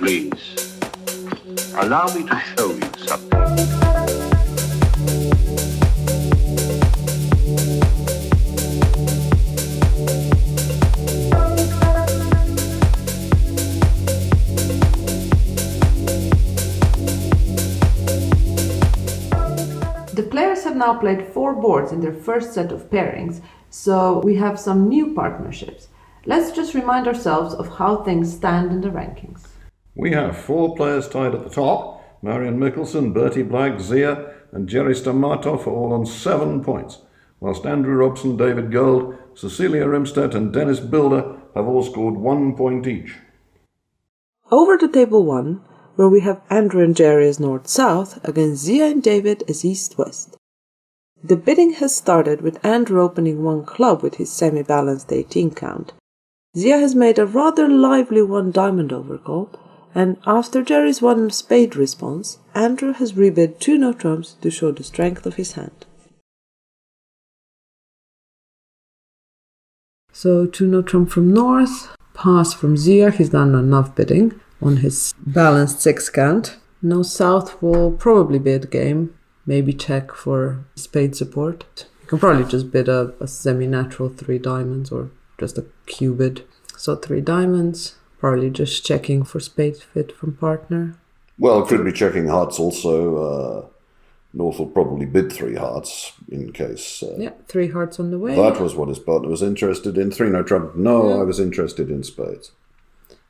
please. Allow me to show you something. The players have now played 4 boards in their first set of pairings, so we have some new partnerships. Let's just remind ourselves of how things stand in the rankings. We have 4 players tied at the top. Marion Mickelson, Bertie Blagg, Zia and Jerry Stamatov are all on 7 points, whilst Andrew Robson, David Gold, Cecilia Rimstedt and Dennis Bilder have all scored 1 point each. Over to table 1, where we have Andrew and Jerry as north-south against Zia and David as east-west. The bidding has started with Andrew opening 1 club with his semi-balanced 18 count. Zia has made a rather lively 1 diamond overcall, and after Jerry's 1 spade response, Andrew has rebid 2 no trumps to show the strength of his hand. So 2 no trump from north, pass from Zia, he's done enough bidding on his balanced 6 count. Now south will probably bid game, maybe check for spade support. You can probably just bid a semi-natural 3 diamonds or just a Q bid. So 3 diamonds, probably just checking for spade fit from partner. Well, could be checking hearts also. North will probably bid 3 hearts in case. 3 hearts on the way. That was what his partner was interested in. 3 no trump. No, I was interested in spades.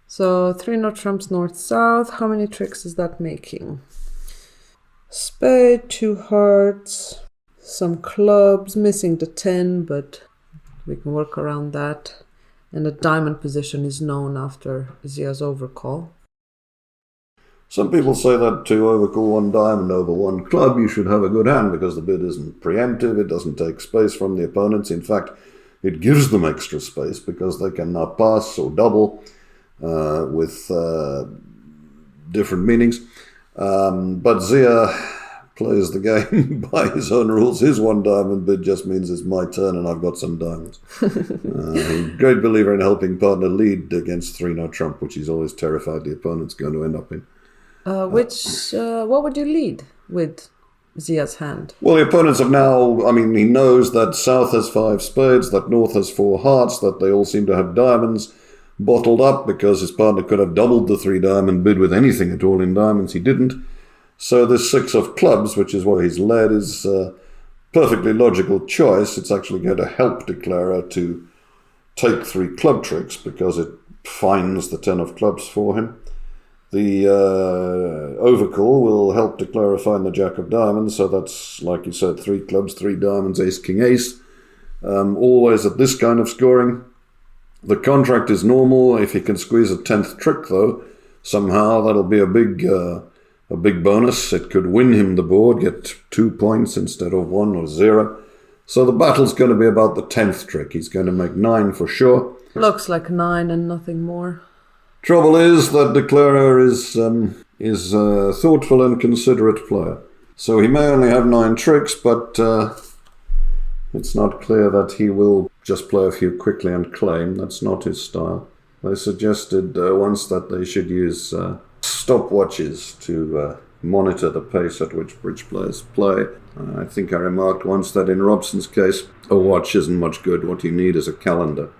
So 3 no trumps north-south. How many tricks is that making? Spade, 2 hearts, some clubs, missing the 10, but we can work around that. And the diamond position is known after Zia's overcall. Some people say that to overcall 1 diamond over 1 club, you should have a good hand because the bid isn't preemptive, it doesn't take space from the opponents. In fact, it gives them extra space because they can now pass or double with different meanings. But Zia plays the game by his own rules. His 1 diamond bid just means it's my turn and I've got some diamonds. Great believer in helping partner lead against 3 no trump, which he's always terrified the opponent's going to end up in. What would you lead with Zia's hand? Well, the opponents have now, he knows that south has 5 spades, that north has 4 hearts, that they all seem to have diamonds bottled up because his partner could have doubled the 3 diamond bid with anything at all in diamonds. He didn't. So this 6 of clubs, which is what he's led, is a perfectly logical choice. It's actually going to help Declarer to take 3 club tricks because it finds the 10 of clubs for him. The overcall will help Declarer find the jack of diamonds. So that's, like you said, 3 clubs, 3 diamonds, ace, king, ace. Always at this kind of scoring. The contract is normal. If he can squeeze a 10th trick, though, somehow that'll be a big bonus. It could win him the board, get 2 points instead of 1 or 0. So the battle's going to be about the 10th trick. He's going to make 9 for sure. Looks like 9 and nothing more. Trouble is that Declarer is a thoughtful and considerate player. So he may only have 9 tricks, but it's not clear that he will just play a few quickly and claim. That's not his style. They suggested once that they should use stopwatches to monitor the pace at which bridge players play. I think I remarked once that in Robson's case, a watch isn't much good. What you need is a calendar.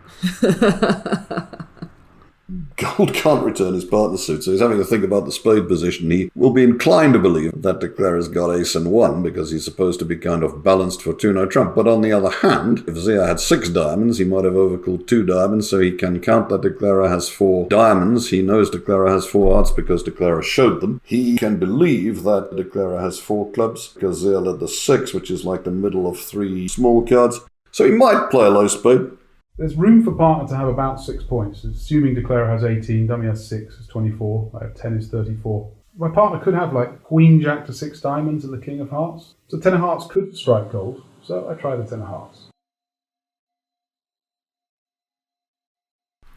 Gold can't return his partner suit, so he's having to think about the spade position. He will be inclined to believe that Declarer's got ace and 1 because he's supposed to be kind of balanced for 2 no trump. But on the other hand, if Zia had 6 diamonds, he might have overcalled 2 diamonds, so he can count that Declarer has 4 diamonds. He knows Declarer has 4 hearts because Declarer showed them. He can believe that Declarer has 4 clubs because Zia led the 6, which is like the middle of 3 small cards. So he might play a low spade. There's room for partner to have about 6 points, assuming Declarer has 18, dummy has 6, is 24, I have 10 is 34. My partner could have like Queen Jack to 6 diamonds and the King of Hearts. So 10 of Hearts could strike gold, so I try the 10 of Hearts.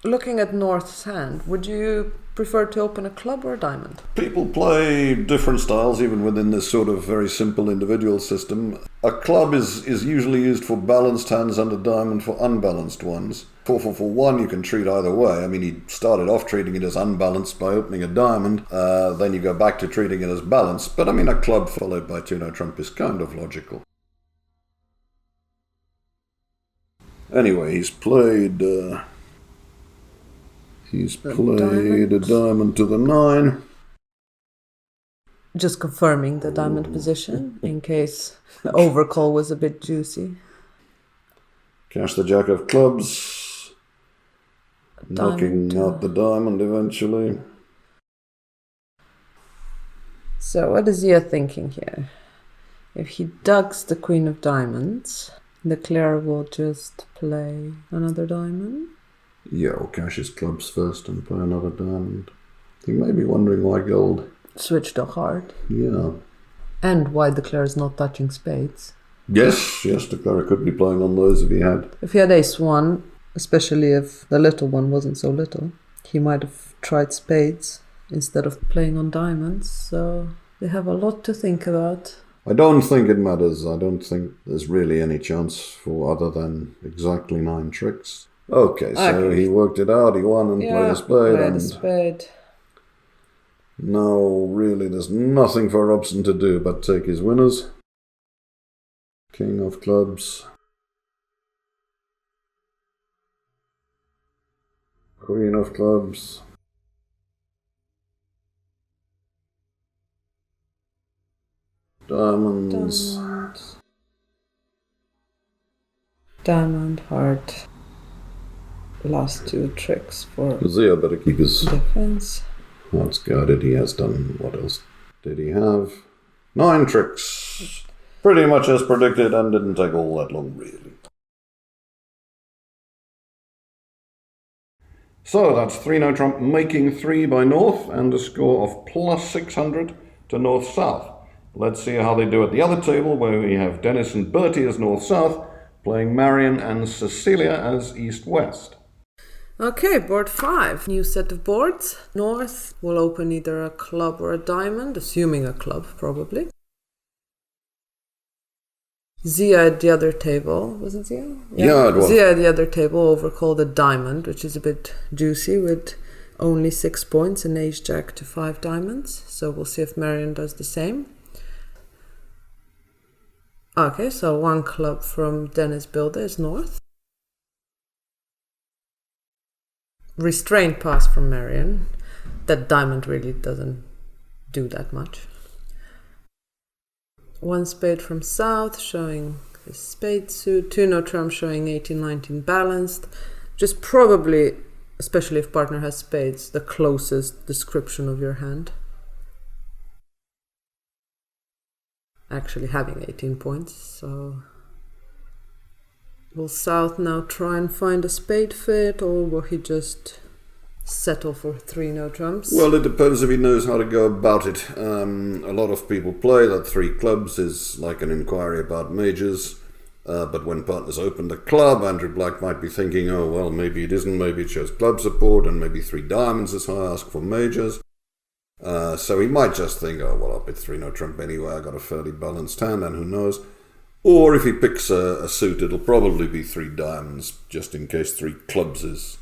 Looking at North's hand, would you prefer to open a club or a diamond? People play different styles even within this sort of very simple individual system. A club is usually used for balanced hands and a diamond for unbalanced ones. 4-4-4-1 you can treat either way. I mean, he started off treating it as unbalanced by opening a diamond, then you go back to treating it as balanced. But I mean, a club followed by 2-no trump is kind of logical. Anyway, he's played a diamond to the 9. Just confirming the diamond position in case the overcall was a bit juicy. Cash the jack of clubs, knocking out the diamond eventually. So what is Zia thinking here? If he ducks the queen of diamonds, the Claire will just play another diamond. Yeah, or cash his clubs first and play another diamond. He may be wondering why gold switched to heart. Yeah. And why the Claire is not touching spades. Yes, the Claire could be playing on those if he had. If he had ace-1, especially if the little one wasn't so little, he might have tried spades instead of playing on diamonds. So they have a lot to think about. I don't think it matters. I don't think there's really any chance for other than exactly 9 tricks. Okay, so he worked it out, he won and played a spade. Now, really, there's nothing for Robson to do but take his winners. King of clubs. Queen of clubs. Diamonds. Diamond, heart. Last 2 tricks for Zia better keep his defense. hearts guarded. He has done. What else did he have? 9 tricks. Pretty much as predicted and didn't take all that long, really. So that's 3-no trump making 3 by North and a score of plus 600 to North-South. Let's see how they do at the other table where we have Dennis and Bertie as North-South, playing Marion and Cecilia as East-West. Okay, board 5. New set of boards. North will open either a club or a diamond, assuming a club, probably. Zia at the other table. Was it Zia? Yeah, it was. Zia at the other table overcalled a diamond, which is a bit juicy with only 6 points and ace-jack to 5 diamonds. So we'll see if Marion does the same. Okay, so 1 club from Dennis Bilde is North. Restrained pass from Marion. That diamond really doesn't do that much. 1 spade from South, showing his spade suit. 2-no trump, showing 18-19 balanced. Just probably, especially if partner has spades, the closest description of your hand. Actually having 18 points, so... Will South now try and find a spade fit, or will he just settle for 3 no trumps? Well, it depends if he knows how to go about it. A lot of people play that 3 clubs is like an inquiry about majors, but when partners open the club, Andrew Black might be thinking, oh, well, maybe it isn't, maybe it shows club support, and maybe 3 diamonds is how I ask for majors. So he might just think, oh, well, I'll bet 3 no trump anyway, I got a fairly balanced hand, and who knows. Or if he picks a suit, it'll probably be 3 diamonds, just in case 3 clubs is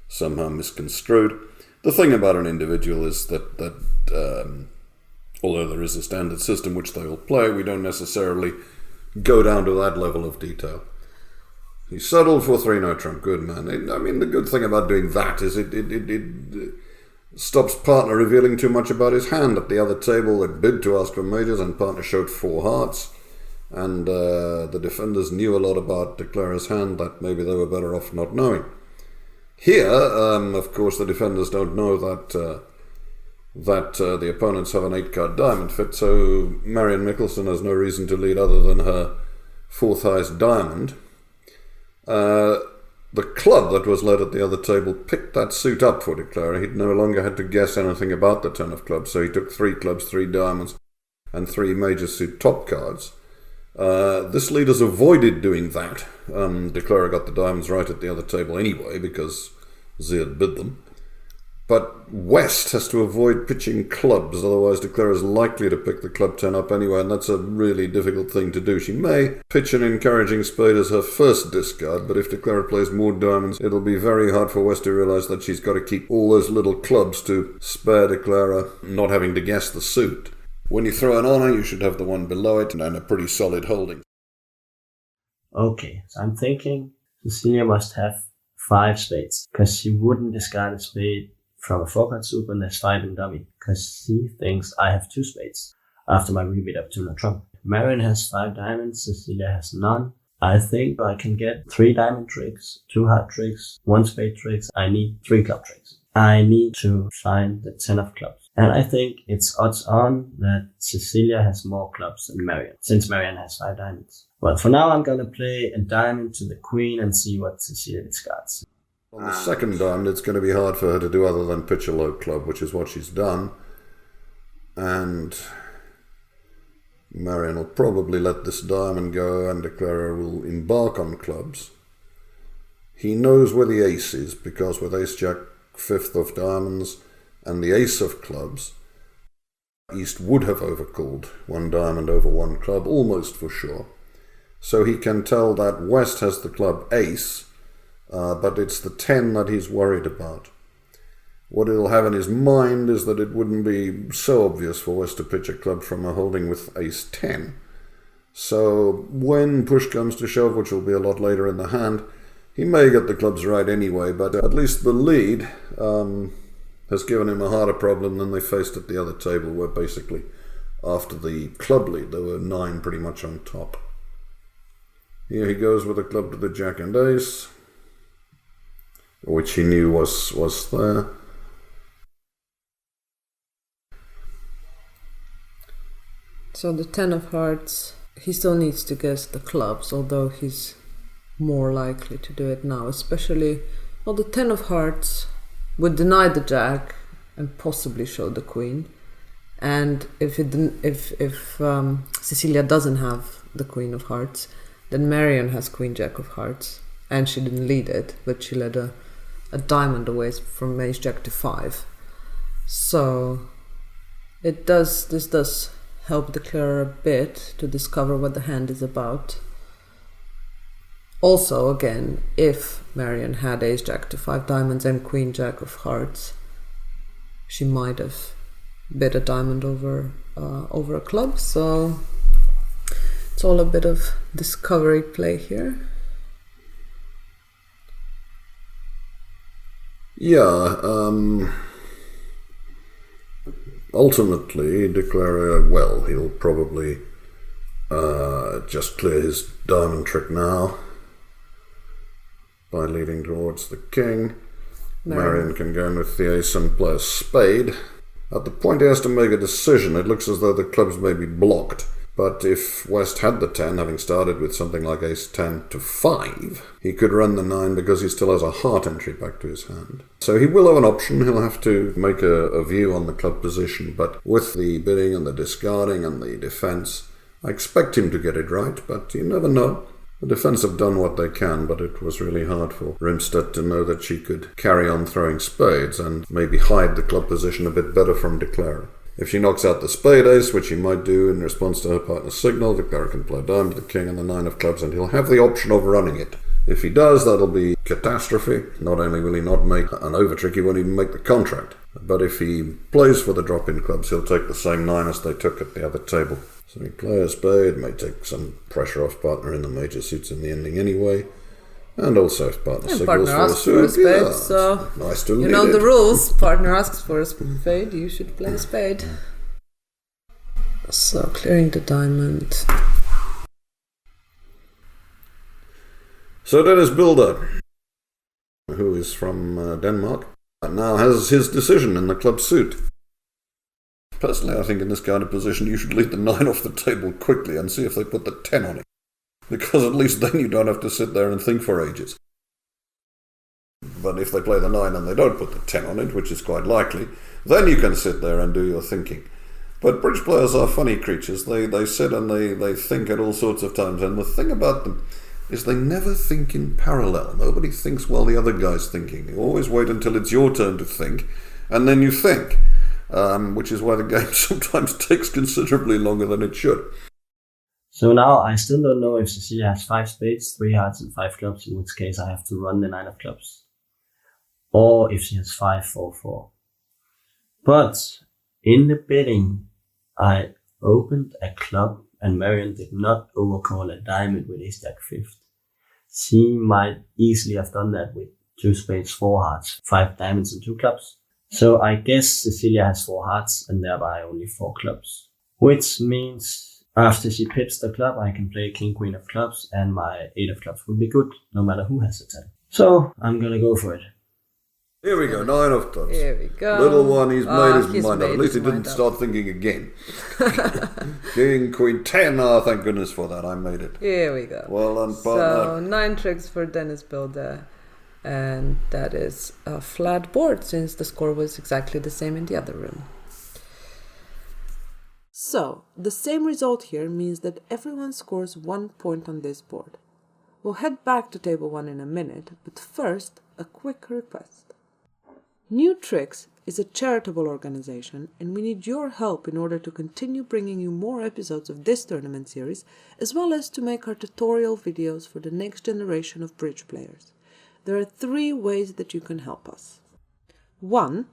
somehow misconstrued. The thing about an individual is that although there is a standard system which they all play, we don't necessarily go down to that level of detail. He settled for 3 no trump, good man. The good thing about doing that is it stops partner revealing too much about his hand. At the other table, they bid to ask for majors, and partner showed 4 hearts. And the defenders knew a lot about Declara's hand that maybe they were better off not knowing. Here, of course, the defenders don't know that the opponents have an 8-card diamond fit, so Marion Mickelson has no reason to lead other than her 4th highest diamond. The club that was led at the other table picked that suit up for Declara. He no longer had to guess anything about the 10 of clubs, so he took 3 clubs, 3 diamonds, and 3 major suit top cards. This leader's avoided doing that. Declara got the diamonds right at the other table anyway, because Zia had bid them. But West has to avoid pitching clubs, otherwise de Clare is likely to pick the club 10 up anyway, and that's a really difficult thing to do. She may pitch an encouraging spade as her first discard, but if de Clare plays more diamonds, it'll be very hard for West to realise that she's got to keep all those little clubs to spare de Clare not having to guess the suit. When you throw an honour, you should have the one below it and a pretty solid holding. Okay, so I'm thinking Cecilia must have 5 spades, because she wouldn't discard a spade from a 4-card suit when there's 5 in dummy, because she thinks I have 2 spades after my rebeat of Tuna Trump. Marion has 5 diamonds, Cecilia has none. I think I can get 3 diamond tricks, 2 heart tricks, 1 spade tricks. I need 3 club tricks. I need to find the 10 of clubs. And I think it's odds on that Cecilia has more clubs than Marion, since Marion has 5 diamonds. Well, for now I'm gonna play a diamond to the queen and see what Cecilia discards. On the second diamond, it's going to be hard for her to do other than pitch a low club, which is what she's done. And Marion will probably let this diamond go, and de Clare will embark on clubs. He knows where the ace is, because with ace-jack, 5th of diamonds, and the ace of clubs, East would have overcalled 1 diamond over 1 club, almost for sure. So he can tell that West has the club ace, but it's the 10 that he's worried about. What he'll have in his mind is that it wouldn't be so obvious for West to pitch a club from a holding with ace 10. So when push comes to shove, which will be a lot later in the hand, he may get the clubs right anyway, but at least the lead has given him a harder problem than they faced at the other table, where basically after the club lead there were 9 pretty much on top. Here he goes with a club to the jack and ace, which he knew was there. So the 10 of hearts, he still needs to guess the clubs, although he's more likely to do it now, especially, well, the 10 of hearts would deny the jack and possibly show the queen. And if Cecilia doesn't have the queen of hearts, then Marion has queen jack of hearts, and she didn't lead it, but she led a diamond away from ace jack to 5. So this does help de Clare a bit to discover what the hand is about. Also, again, if Marion had ace jack to 5 diamonds and queen jack of hearts, she might have bid a diamond over a club. So it's all a bit of discovery play here. Yeah, ultimately, de Clare, well, he'll probably just clear his diamond trick now by leading towards the king. Marion can go in with the ace and play a spade. At the point he has to make a decision, it looks as though the clubs may be blocked. But if West had the 10, having started with something like ace 10 to 5, he could run the 9 because he still has a heart entry back to his hand. So he will have an option. He'll have to make a view on the club position. But with the bidding and the discarding and the defence, I expect him to get it right, but you never know. The defence have done what they can, but it was really hard for Rimstedt to know that she could carry on throwing spades and maybe hide the club position a bit better from de Clare. If she knocks out the spade ace, which she might do in response to her partner's signal, de Clare can play diamond to the king and the 9 of clubs, and he'll have the option of running it. If he does, that'll be catastrophe. Not only will he not make an overtrick, he won't even make the contract. But if he plays for the drop-in clubs, he'll take the same 9 as they took at the other table. So he plays a spade, may take some pressure off partner in the major suits in the ending anyway. And also if partner signals for a suit, spade, so nice to you know the rules. Partner asks for a spade, you should play a spade. So clearing the diamond. So Dennis Bilder, who is from Denmark, now has his decision in the club suit. Personally, I think in this kind of position you should lead the 9 off the table quickly and see if they put the 10 on it. Because at least then you don't have to sit there and think for ages. But if they play the 9 and they don't put the 10 on it, which is quite likely, then you can sit there and do your thinking. But bridge players are funny creatures. They sit and they think at all sorts of times. And the thing about them, is they never think in parallel. Nobody thinks while the other guy's thinking. You always wait until it's your turn to think, and then you think, which is why the game sometimes takes considerably longer than it should. So now I still don't know if Cecilia has 5 spades, 3 hearts and 5 clubs, in which case I have to run the 9 of clubs. Or if she has 5, 4, 4. But in the bidding, I opened a club and Marion did not overcall a diamond with ace jack fifth. She might easily have done that with 2 spades, 4 hearts, 5 diamonds and 2 clubs. So I guess Cecilia has 4 hearts and thereby only 4 clubs. Which means after she pips the club, I can play king, queen of clubs and my 8 of clubs would be good, no matter who has the 10. So I'm gonna go for it. Here we go, 9 of clubs. Here we go. Little one, he's made his mind up. At least he his didn't mind up. start thinking again. King, queen, 10. Oh, thank goodness for that. I made it. Here we go. Well done, So partner. 9 tricks for Dennis Bilde. And that is a flat board since the score was exactly the same in the other room. So, the same result here means that everyone scores 1 point on this board. We'll head back to table 1 in a minute, but first, a quick request. New Tricks is a charitable organization and we need your help in order to continue bringing you more episodes of this tournament series, as well as to make our tutorial videos for the next generation of bridge players. There are 3 ways that you can help us. 1.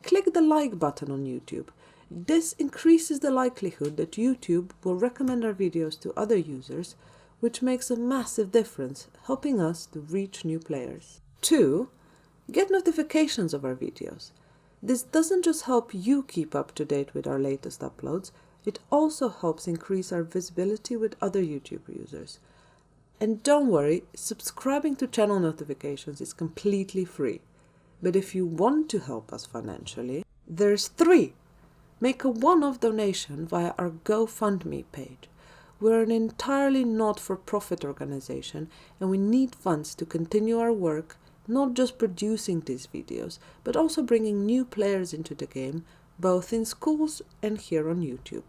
Click the like button on YouTube. This increases the likelihood that YouTube will recommend our videos to other users, which makes a massive difference, helping us to reach new players. 2. Get notifications of our videos. This doesn't just help you keep up to date with our latest uploads, it also helps increase our visibility with other YouTube users. And don't worry, subscribing to channel notifications is completely free. But if you want to help us financially, there's 3. Make a one-off donation via our GoFundMe page. We're an entirely not-for-profit organization and we need funds to continue our work, not just producing these videos, but also bringing new players into the game, both in schools and here on YouTube.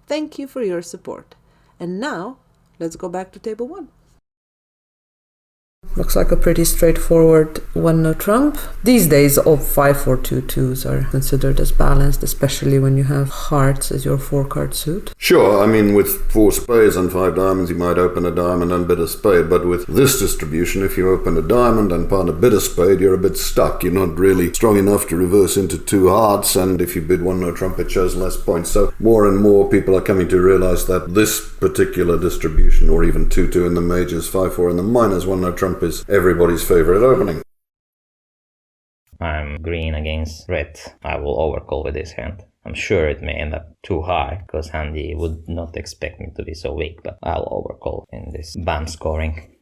Thank you for your support. And now, let's go back to table 1. Looks like a pretty straightforward 1-no trump. These days, all 5-4-2-2s are considered as balanced, especially when you have hearts as your 4-card suit. Sure, I mean, with 4 spades and 5 diamonds, you might open a diamond and bid a spade, but with this distribution, if you open a diamond and partner bid a spade, you're a bit stuck. You're not really strong enough to reverse into 2 hearts, and if you bid 1-no trump, it shows less points. So more and more people are coming to realize that this particular distribution, or even 2-2 in the majors, 5-4 in the minors, 1-no trump is everybody's favorite opening. I'm green against red. I will overcall with this hand. I'm sure it may end up too high, because Andy would not expect me to be so weak, but I'll overcall in this BAM scoring.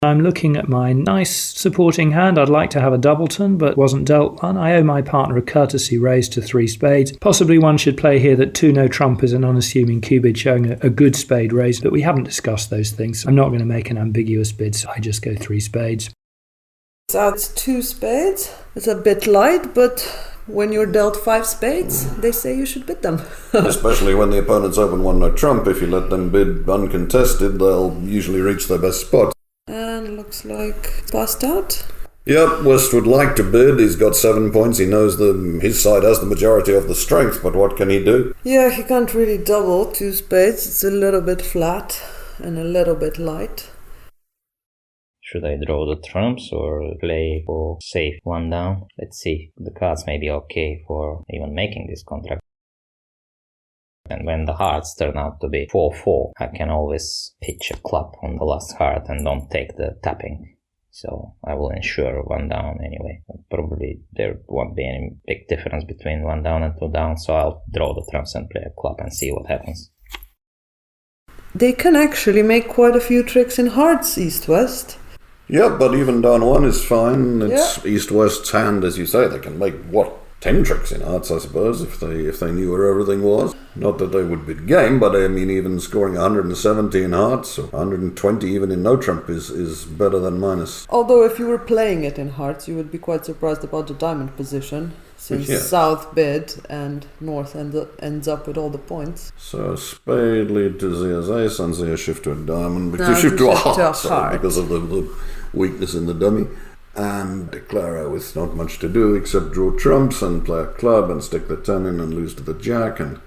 I'm looking at my nice supporting hand. I'd like to have a doubleton, but wasn't dealt one. I owe my partner a courtesy raise to 3 spades. Possibly one should play here that 2-no trump is an unassuming cubid showing a good spade raise, but we haven't discussed those things. I'm not going to make an ambiguous bid, so I just go 3 spades. So it's 2 spades. It's a bit light, but when you're dealt 5 spades, they say you should bid them. Especially when the opponents open 1-no trump. If you let them bid uncontested, they'll usually reach their best spot. And looks like passed out. Yep, West would like to bid. He's got 7 points. He knows his side has the majority of the strength, but what can he do? Yeah, he can't really double 2 spades. It's a little bit flat and a little bit light. Should I draw the trumps or play for safe 1 down? Let's see. The cards may be okay for even making this contract. And when the hearts turn out to be 4-4, I can always pitch a club on the last heart and don't take the tapping. So I will ensure 1 down anyway. Probably there won't be any big difference between 1 down and 2 down, so I'll draw the trumps and play a club and see what happens. They can actually make quite a few tricks in hearts, East-West. Yep, but even down 1 is fine. It's East-West's hand, as you say. They can make, 10 tricks in hearts, I suppose, if they knew where everything was. Not that they would bid game, but I mean, even scoring 170 in hearts, or 120 even in no trump is better than minus. Although if you were playing it in hearts, you would be quite surprised about the diamond position, Since Yeah. South bid and North ends up with all the points. So spade lead to Zia's ace and Zia shift to a diamond, No, shift to a heart, heart. because of the weakness in the dummy. And Clara with not much to do except draw trumps and play a club and stick the 10 in and lose to the jack and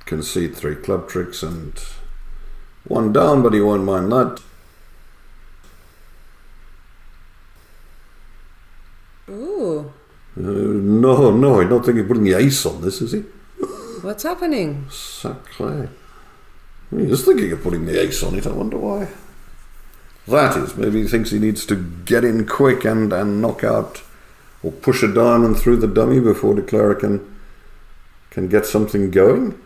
concede 3 club tricks and 1 down, but he won't mind that. Ooh, No, I don't think he's putting the ace on this, is he? what's happening? Sacre. He is thinking of putting the ace on it, I wonder why. That is, maybe he thinks he needs to get in quick and knock out or push a diamond through the dummy before De Clara can get something going.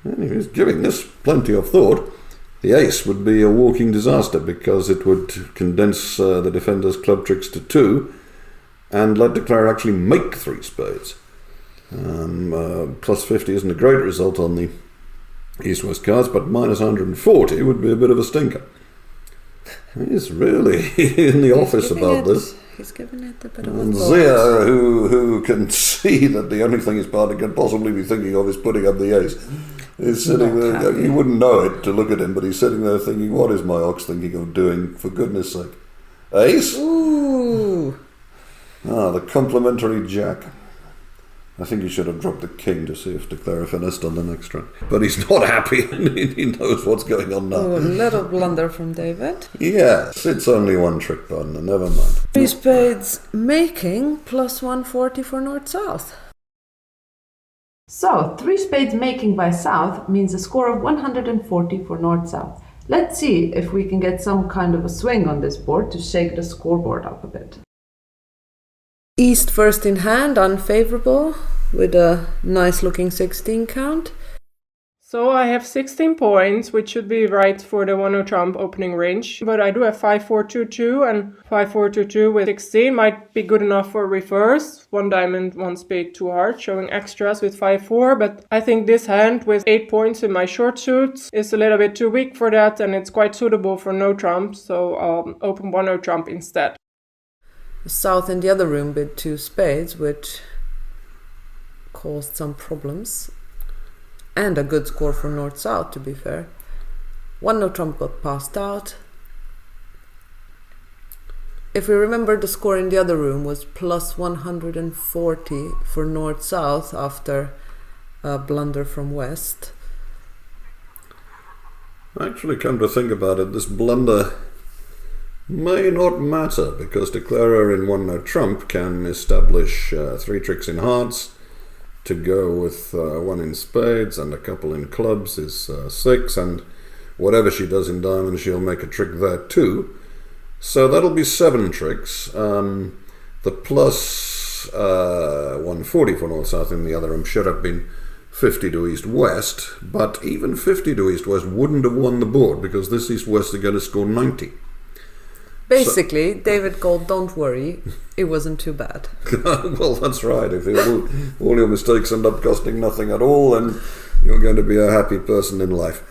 And he's giving this plenty of thought. The ace would be a walking disaster because it would condense the defender's club tricks to 2 and let De Clara actually make 3 spades. Plus 50 isn't a great result on the East-West cards, but minus 140 would be a bit of a stinker. He's really in the office about this. He's giving it a bit of a And thought. Zia, who can see that the only thing his partner can possibly be thinking of is putting up the ace, is sitting there. You wouldn't know it to look at him, but he's sitting there thinking, what is my ox thinking of doing, for goodness sake? Ace? Ooh. The complimentary jack. I think he should have dropped the king to see if De Clara finessed on the next run. But he's not happy, and he knows what's going on now. Oh, a little blunder from David. Yes, it's only 1 trick, partner, never mind. 3 spades making plus 140 for North-South. So, 3 spades making by South means a score of 140 for North-South. Let's see if we can get some kind of a swing on this board to shake the scoreboard up a bit. East first in hand, unfavorable, with a nice looking 16 count. So I have 16 points, which should be right for the 1-0 trump opening range. But I do have 5-4-2-2, and 5-4-2-2 with 16 might be good enough for reverse. 1 diamond, 1 spade, 2 hearts, showing extras with 5-4. But I think this hand with 8 points in my short suits is a little bit too weak for that, and it's quite suitable for no trump. So I'll open 1-0 trump instead. South in the other room bid 2 spades, which caused some problems. And a good score for North-South, to be fair. 1-0 trump got passed out. If we remember, the score in the other room was plus 140 for North-South after a blunder from West. Actually, come to think about it, this blunder may not matter because De Clara in 1-0 trump can establish 3 tricks in hearts. To go with 1 in spades and a couple in clubs is 6, and whatever she does in diamonds, she'll make a trick there too. So that'll be 7 tricks. The plus 140 for North-South in the other room should have been 50 to East-West, but even 50 to East-West wouldn't have won the board because this East-West are going to score 90. Basically, David called, don't worry, it wasn't too bad. Well, that's right. If all your mistakes end up costing nothing at all, then you're going to be a happy person in life.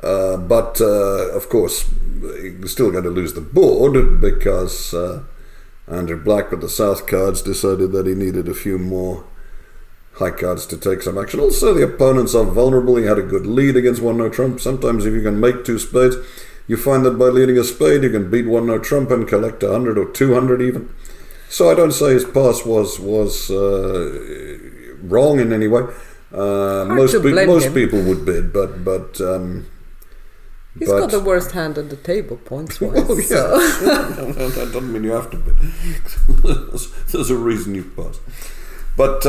But of course, you're still going to lose the board because Andrew Black with the South cards decided that he needed a few more high cards to take some action. Also, the opponents are vulnerable. He had a good lead against 1-0 trump. Sometimes if you can make 2 spades, you find that by leading a spade, you can beat 1-0 trump and collect 100 or 200 even. So I don't say his pass was wrong in any way. Most people would bid, but He's got the worst hand at the table, points-wise. Well, yeah. So. That doesn't mean you have to bid. There's a reason you pass. But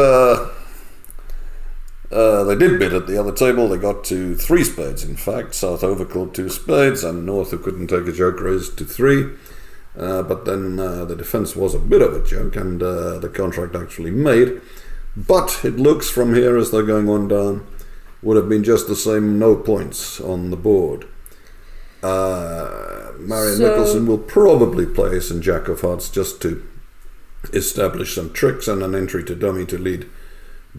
they did bid at the other table. They got to 3 spades, in fact. South overcalled 2 spades, and North, who couldn't take a joke, raised to 3. But then the defence was a bit of a joke, and the contract actually made. But it looks from here as though going 1 down would have been just the same, no points on the board. Marion Nicholson will probably play ace and jack of hearts just to establish some tricks and an entry to dummy to lead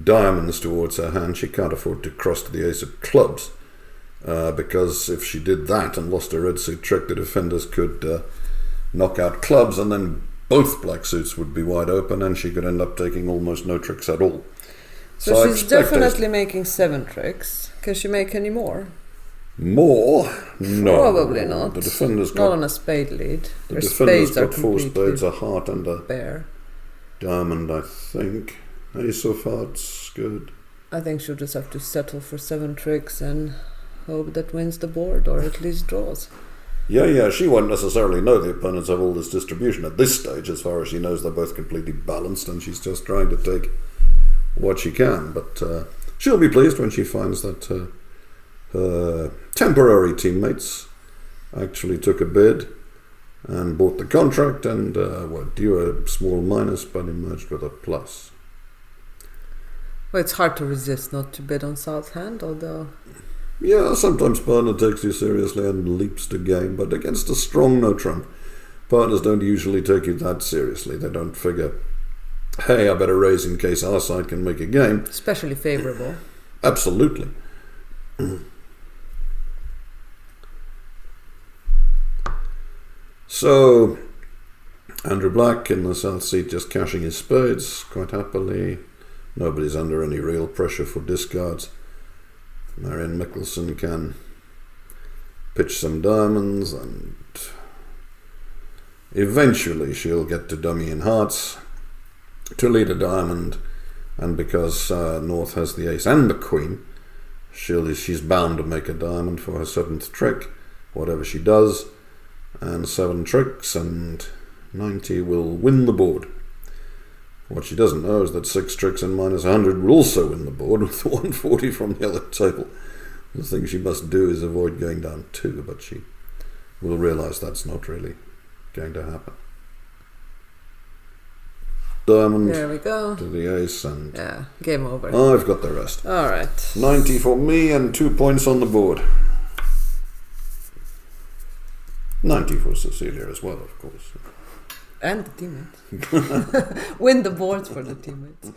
diamonds towards her hand. She can't afford to cross to the ace of clubs because if she did that and lost a red suit trick, the defenders could knock out clubs and then both black suits would be wide open, and she could end up taking almost no tricks at all. So I she's expect definitely making 7 tricks. Can she make any more? More? No. Probably not. The defender's not got, on a spade lead. the Her defender's spades are got 4 completely spades, a heart and a bare. diamond, I think. Ace of hearts, good. I think she'll just have to settle for 7 tricks and hope that wins the board, or at least draws. Yeah, she won't necessarily know the opponents have all this distribution at this stage. As far as she knows, they're both completely balanced, and she's just trying to take what she can. But she'll be pleased when she finds that her temporary teammates actually took a bid and bought the contract and were due a small minus but emerged with a plus. Well, it's hard to resist not to bid on South Hand, although... Yeah, sometimes partner takes you seriously and leaps to game, but against a strong no-trump, partners don't usually take you that seriously. They don't figure, hey, I better raise in case our side can make a game. Especially favourable. Absolutely. So, Andrew Black in the south seat just cashing his spades quite happily. Nobody's under any real pressure for discards. Marion Mickelson can pitch some diamonds, and eventually she'll get to dummy in hearts to lead a diamond, and because North has the ace and the queen, she's bound to make a diamond for her 7th trick, whatever she does, and 7 tricks and 90 will win the board. What she doesn't know is that 6 tricks and minus 100 will also win the board with 140 from the other table. The thing she must do is avoid going down 2, but she will realise that's not really going to happen. Diamond There we go. to the ace, and Yeah, game over. I've got the rest. Alright. 90 for me and 2 points on the board. 90 for Cecilia as well, of course. And the teammates. Win the boards for the teammates.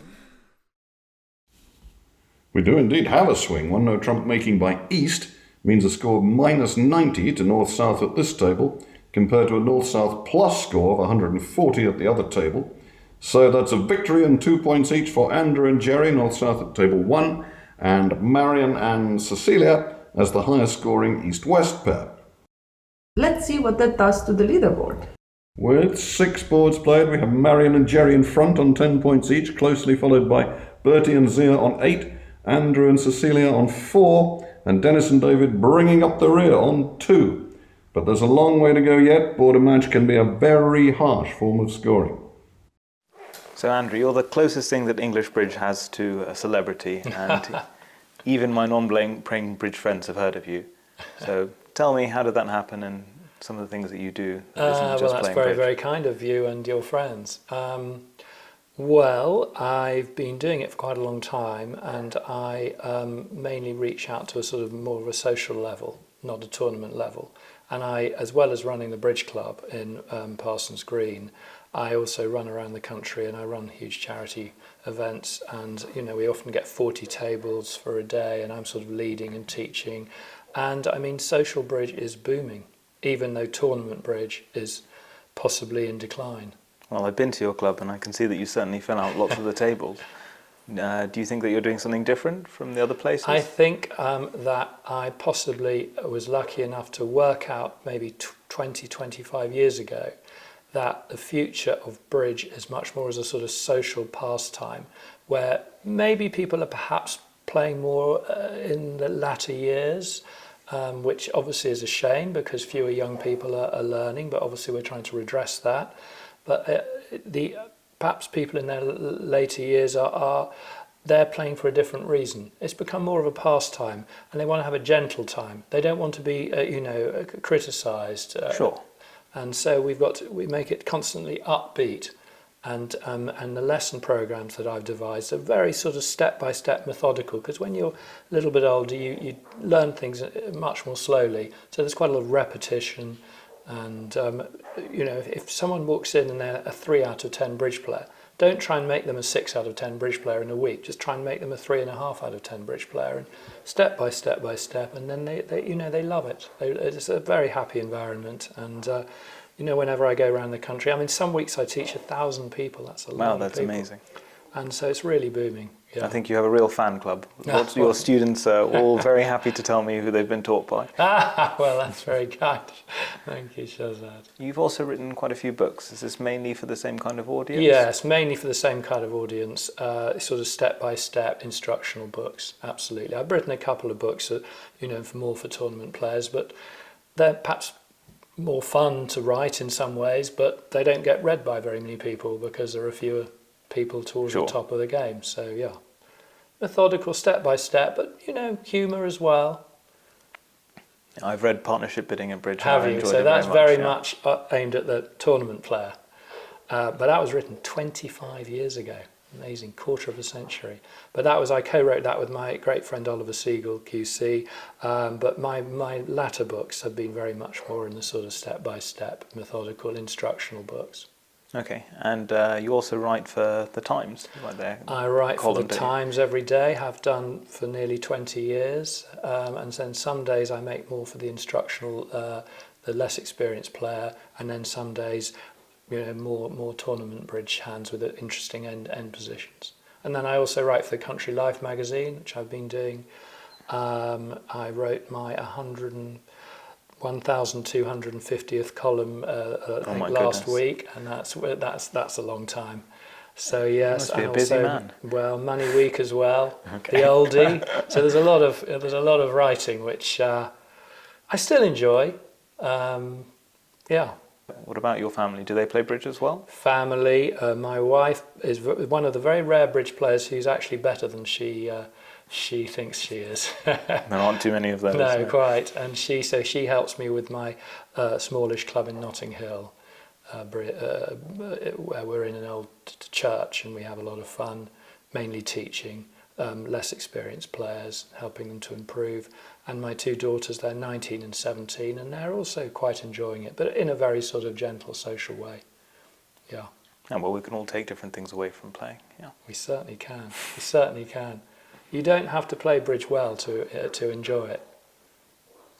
We do indeed have a swing. One no trump making by East means a score of minus 90 to North-South at this table, compared to a North-South plus score of 140 at the other table. So that's a victory and 2 points each for Andrew and Jerry, North-South at table 1, and Marion and Cecilia as the highest scoring East-West pair. Let's see what that does to the leaderboard. With 6 boards played, we have Marion and Jerry in front on 10 points each, closely followed by Bertie and Zia on 8, Andrew and Cecilia on 4, and Dennis and David bringing up the rear on 2. But there's a long way to go yet. Border match can be a very harsh form of scoring. So Andrew, you're the closest thing that English bridge has to a celebrity, and even my non-playing bridge friends have heard of you. So tell me, how did that happen, and some of the things that you do that isn't just well, that's playing very, bridge? very kind of you and your friends. Well, I've been doing it for quite a long time, and I mainly reach out to a sort of more of a social level, not a tournament level. And I, as well as running the bridge club in Parsons Green, I also run around the country, and I run huge charity events, and we often get 40 tables for a day, and I'm sort of leading and teaching. And I mean, social bridge is booming, even though tournament bridge is possibly in decline. Well, I've been to your club, and I can see that you certainly fill out lots of the tables. Do you think that you're doing something different from the other places? I think that I possibly was lucky enough to work out maybe 20, 25 years ago that the future of bridge is much more as a sort of social pastime, where maybe people are perhaps playing more in the latter years, which obviously is a shame because fewer young people are learning, but obviously we're trying to redress that. But perhaps people in their later years they're playing for a different reason. It's become more of a pastime, and they want to have a gentle time. They don't want to be, criticised. Sure. And so we make it constantly upbeat, and the lesson programs that I've devised are very sort of step-by-step methodical, because when you're a little bit older, you learn things much more slowly. So there's quite a lot of repetition, and if someone walks in and they're a 3 out of 10 bridge player, don't try and make them a 6 out of 10 bridge player in a week. Just try and make them a 3.5 out of 10 bridge player, and step by step, and then they love it. It's a very happy environment, and you know, whenever I go around the country, I mean, some weeks I teach 1,000 people. That's a lot Wow, of that's people. amazing. And so it's really booming. Yeah. I think you have a real fan club. Lots of your students are all very happy to tell me who they've been taught by. Well, that's very kind. Thank you, Shazad. You've also written quite a few books. Is this mainly for the same kind of audience? Yes, mainly for the same kind of audience, sort of step-by-step instructional books, absolutely. I've written a couple of books that, you know, for tournament players, but they're perhaps more fun to write in some ways, but they don't get read by very many people because there are fewer people towards the top of the game. So, yeah, methodical, step-by-step, but, you know, humour as well. I've read Partnership Bidding and Bridge. Have you? So that's very much aimed at the tournament player. But that was written 25 years ago. Amazing, quarter of a century. But that was, I co-wrote that with my great friend Oliver Siegel, QC. But my latter books have been very much more in the sort of step-by-step, methodical, instructional books. Okay, and you also write for The Times, right there. I write for The Times every day, have done for nearly 20 years. And then some days I make more for the instructional, the less experienced player, and then some days, you know, more tournament bridge hands with interesting end positions. And then I also write for the Country Life magazine, which I've been doing. I wrote my 1,250th column I think last week, and that's a long time. So yes, you must be a busy man. Well, Money Week as well, the oldie. So there's a lot of writing which I still enjoy. Yeah. What about your family? Do they play bridge as well? Family. My wife is one of the very rare bridge players who's actually better than she thinks she is. There aren't too many of those. No, quite. And she helps me with my smallish club in Notting Hill, where we're in an old church and we have a lot of fun, mainly teaching less experienced players, helping them to improve. And my two daughters, they're 19 and 17, and they're also quite enjoying it, but in a very sort of gentle, social way. Yeah. And well, we can all take different things away from playing. Yeah. We certainly can. We certainly can. You don't have to play bridge well to enjoy it.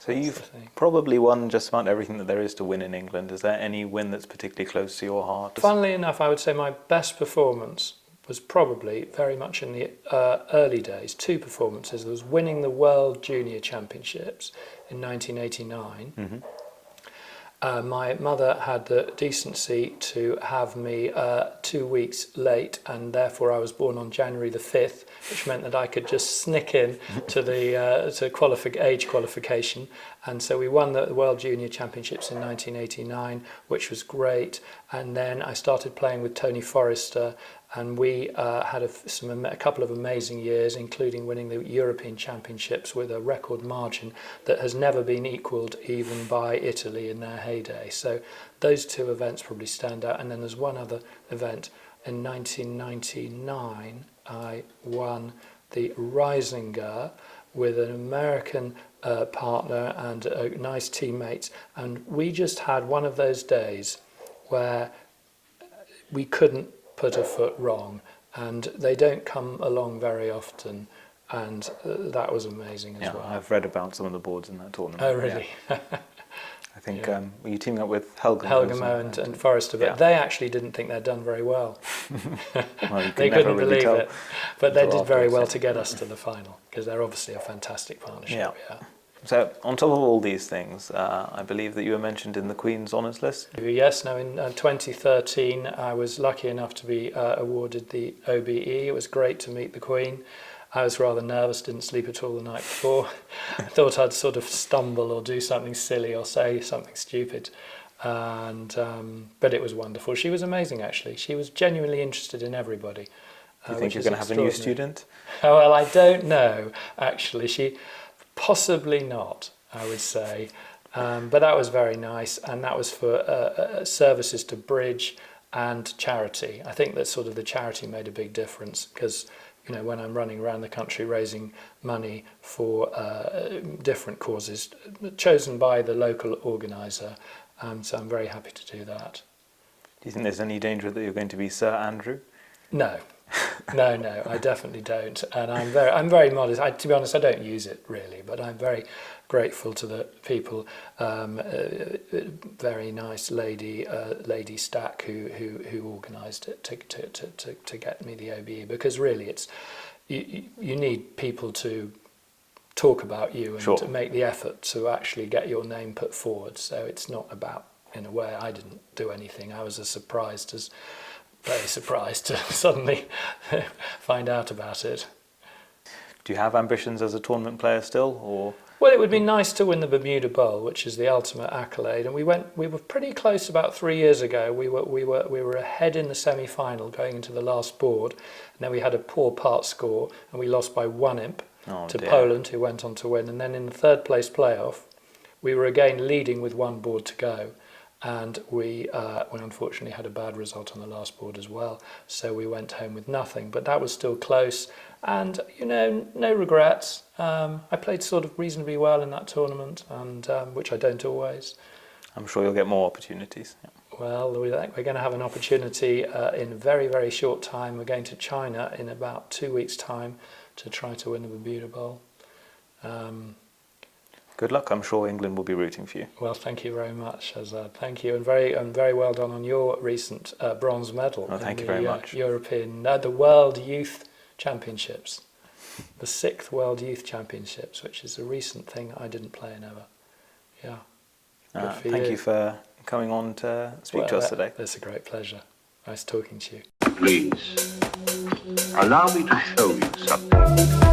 So you've probably won just about everything that there is to win in England. Is there any win that's particularly close to your heart? Funnily enough, I would say my best performance was probably very much in the early days. Two performances. There was winning the World Junior Championships in 1989. Mm-hmm. My mother had the decency to have me 2 weeks late, and therefore I was born on January the 5th, which meant that I could just sneak in to the age qualification. And so we won the World Junior Championships in 1989, which was great. And then I started playing with Tony Forrester, and we had a couple of amazing years, including winning the European Championships with a record margin that has never been equalled even by Italy in their heyday. So those two events probably stand out. And then there's one other event. In 1999, I won the Risinger with an American partner and nice teammates. And we just had one of those days where we couldn't put a foot wrong, and they don't come along very often, and that was amazing as well. I've read about some of the boards in that tournament. Oh, really? Yeah. I think were you teaming up with Helga and Forrester, but they actually didn't think they'd done very well. Well, they couldn't believe it, but they did very well to get us to the final, because they're obviously a fantastic partnership. Yeah. So, on top of all these things, I believe that you were mentioned in the Queen's Honours List? Yes, in 2013 I was lucky enough to be awarded the OBE. It was great to meet the Queen. I was rather nervous, didn't sleep at all the night before. I thought I'd sort of stumble or do something silly or say something stupid. But it was wonderful. She was amazing, actually. She was genuinely interested in everybody. Do you think you're going to have a new student? Oh, well, I don't know, actually. Possibly not, I would say. But that was very nice, and that was for services to bridge and charity. I think that sort of the charity made a big difference, because, you know, when I'm running around the country raising money for different causes chosen by the local organiser, so I'm very happy to do that. Do you think there's any danger that you're going to be Sir Andrew? No, No, I definitely don't, and I'm very modest. To be honest, I don't use it really, but I'm very grateful to the people. Very nice lady Stack who organised it to get me the OBE, because really it's you need people to talk about you and to make the effort to actually get your name put forward. So it's not about, in a way, I didn't do anything. I was very surprised to suddenly find out about it. Do you have ambitions as a tournament player still, or? Well, it would be nice to win the Bermuda Bowl, which is the ultimate accolade, and we were pretty close about 3 years ago. We were ahead in the semi-final going into the last board, and then we had a poor part score, and we lost by 1 imp to Poland, who went on to win. And then in the third place playoff, we were again leading with 1 board to go, and we unfortunately had a bad result on the last board as well, so we went home with nothing. But that was still close, and no regrets. I played sort of reasonably well in that tournament, and which I don't always. I'm sure you'll get more opportunities. Yeah. Well, we're going to have an opportunity in a very, very short time. We're going to China in about 2 weeks' time to try to win the Bermuda Bowl. Good luck. I'm sure England will be rooting for you. Well, thank you very much, Azad. Thank you, and very well done on your recent bronze medal. Oh, thank you very much. The World Youth Championships, the 6th World Youth Championships, which is a recent thing I didn't play in ever. Yeah. Thank you for coming on to speak to us today. It's a great pleasure. Nice talking to you. Please, allow me to show you something.